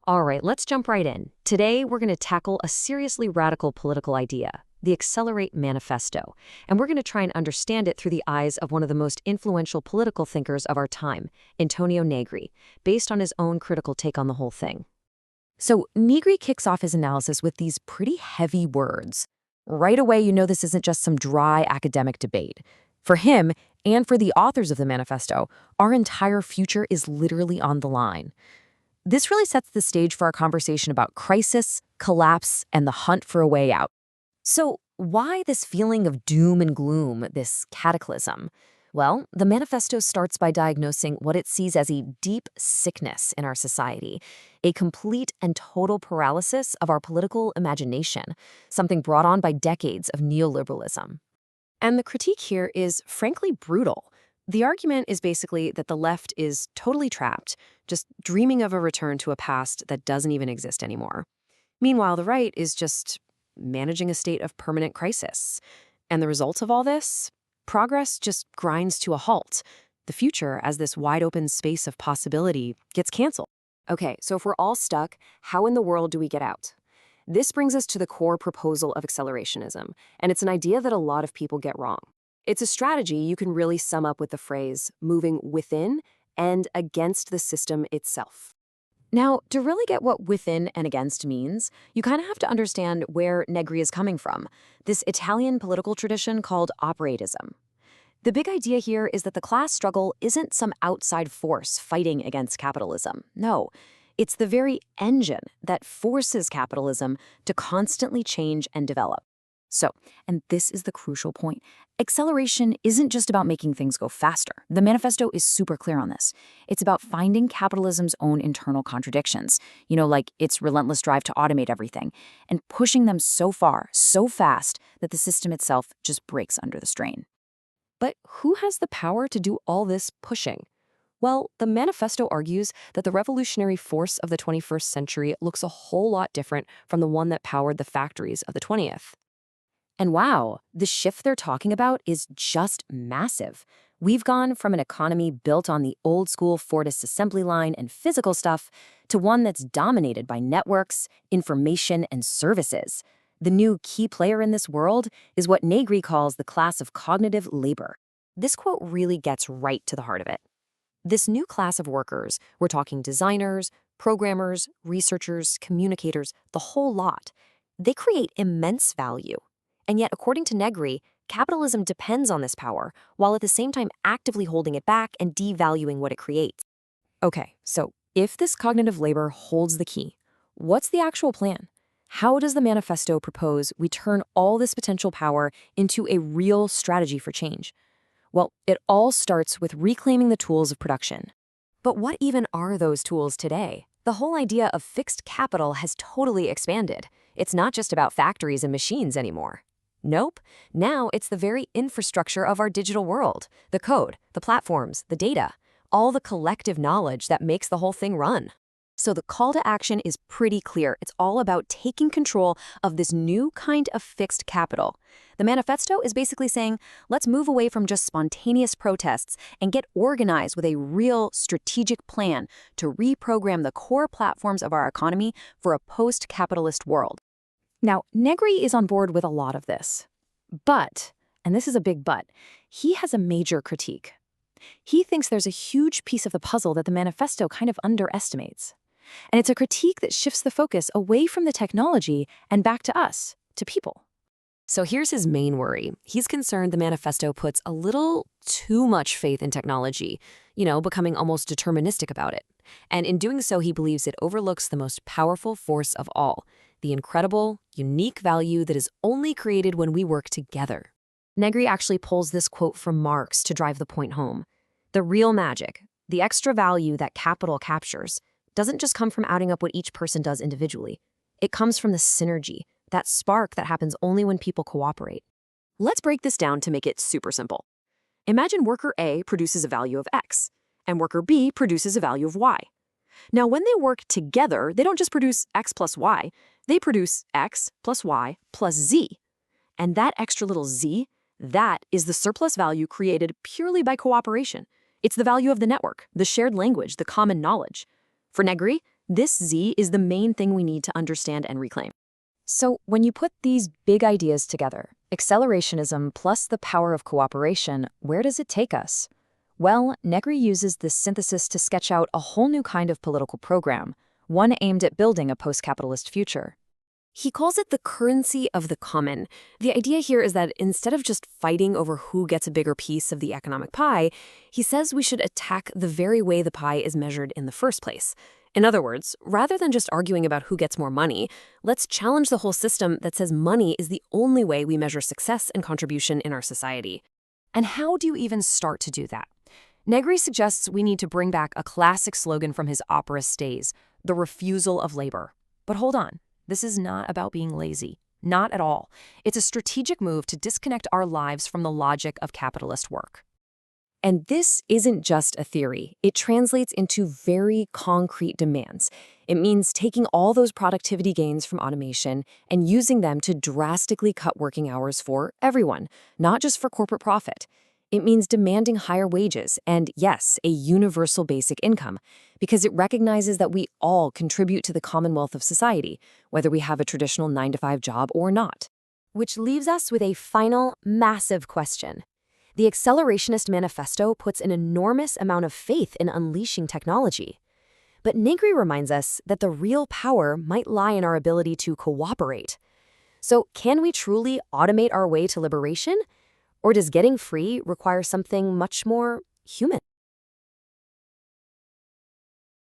All right, let's jump right in. Today, we're going to tackle a seriously radical political idea, the Accelerate Manifesto, and we're going to try and understand it through the eyes of one of the most influential political thinkers of our time, Antonio Negri, based on his own critical take on the whole thing. So, Negri kicks off his analysis with these pretty heavy words. Right away, you know this isn't just some dry academic debate. For him, and for the authors of the manifesto, our entire future is literally on the line. This really sets the stage for our conversation about crisis, collapse, and the hunt for a way out. So, why this feeling of doom and gloom, this cataclysm? Well, the manifesto starts by diagnosing what it sees as a deep sickness in our society, a complete and total paralysis of our political imagination, something brought on by decades of neoliberalism. And the critique here is frankly brutal. The argument is basically that the left is totally trapped, just dreaming of a return to a past that doesn't even exist anymore. Meanwhile, the right is just managing a state of permanent crisis. And the result of all this? Progress just grinds to a halt. The future, as this wide-open space of possibility, gets canceled. Okay, so if we're all stuck, how in the world do we get out? This brings us to the core proposal of accelerationism, and it's an idea that a lot of people get wrong. It's a strategy you can really sum up with the phrase, moving within and against the system itself. Now, to really get what within and against means, you kind of have to understand where Negri is coming from, this Italian political tradition called operatism. The big idea here is that the class struggle isn't some outside force fighting against capitalism. No, it's the very engine that forces capitalism to constantly change and develop. So, and this is the crucial point, acceleration isn't just about making things go faster. The manifesto is super clear on this. It's about finding capitalism's own internal contradictions, like its relentless drive to automate everything, and pushing them so far, so fast, that the system itself just breaks under the strain. But who has the power to do all this pushing? Well, the manifesto argues that the revolutionary force of the 21st century looks a whole lot different from the one that powered the factories of the 20th. And wow, the shift they're talking about is just massive. We've gone from an economy built on the old-school Fordist assembly line and physical stuff to one that's dominated by networks, information, and services. The new key player in this world is what Negri calls the class of cognitive labor. This quote really gets right to the heart of it. This new class of workers, we're talking designers, programmers, researchers, communicators, the whole lot, they create immense value. And yet, according to Negri, capitalism depends on this power, while at the same time actively holding it back and devaluing what it creates. Okay, so if this cognitive labor holds the key, what's the actual plan? How does the manifesto propose we turn all this potential power into a real strategy for change? Well, it all starts with reclaiming the tools of production. But what even are those tools today? The whole idea of fixed capital has totally expanded. It's not just about factories and machines anymore. Nope. Now it's the very infrastructure of our digital world, the code, the platforms, the data, all the collective knowledge that makes the whole thing run. So the call to action is pretty clear. It's all about taking control of this new kind of fixed capital. The manifesto is basically saying, let's move away from just spontaneous protests and get organized with a real strategic plan to reprogram the core platforms of our economy for a post-capitalist world. Now, Negri is on board with a lot of this. But, and this is a big but, he has a major critique. He thinks there's a huge piece of the puzzle that the manifesto kind of underestimates. And it's a critique that shifts the focus away from the technology and back to us, to people. So here's his main worry. He's concerned the manifesto puts a little too much faith in technology, becoming almost deterministic about it. And in doing so, he believes it overlooks the most powerful force of all, the incredible, unique value that is only created when we work together. Negri actually pulls this quote from Marx to drive the point home. The real magic, the extra value that capital captures, doesn't just come from adding up what each person does individually. It comes from the synergy, that spark that happens only when people cooperate. Let's break this down to make it super simple. Imagine worker A produces a value of X, and worker B produces a value of Y. Now, when they work together, they don't just produce X plus Y, they produce X plus Y plus Z. And that extra little Z, that is the surplus value created purely by cooperation. It's the value of the network, the shared language, the common knowledge. For Negri, This Z is the main thing we need to understand and reclaim. So when you put these big ideas together, accelerationism plus the power of cooperation, where does it take us? Well, Negri uses this synthesis to sketch out a whole new kind of political program, one aimed at building a post-capitalist future. He calls it the currency of the common. The idea here is that instead of just fighting over who gets a bigger piece of the economic pie, he says we should attack the very way the pie is measured in the first place. In other words, rather than just arguing about who gets more money, let's challenge the whole system that says money is the only way we measure success and contribution in our society. And how do you even start to do that? Negri suggests we need to bring back a classic slogan from his opera days, the refusal of labor. But hold on. This is not about being lazy. Not at all. It's a strategic move to disconnect our lives from the logic of capitalist work. And this isn't just a theory. It translates into very concrete demands. It means taking all those productivity gains from automation and using them to drastically cut working hours for everyone, not just for corporate profit. It means demanding higher wages and, yes, a universal basic income, because it recognizes that we all contribute to the commonwealth of society, whether we have a traditional 9-to-5 job or not. Which leaves us with a final, massive question. The Accelerationist Manifesto puts an enormous amount of faith in unleashing technology. But Negri reminds us that the real power might lie in our ability to cooperate. So, can we truly automate our way to liberation? Or does getting free require something much more human?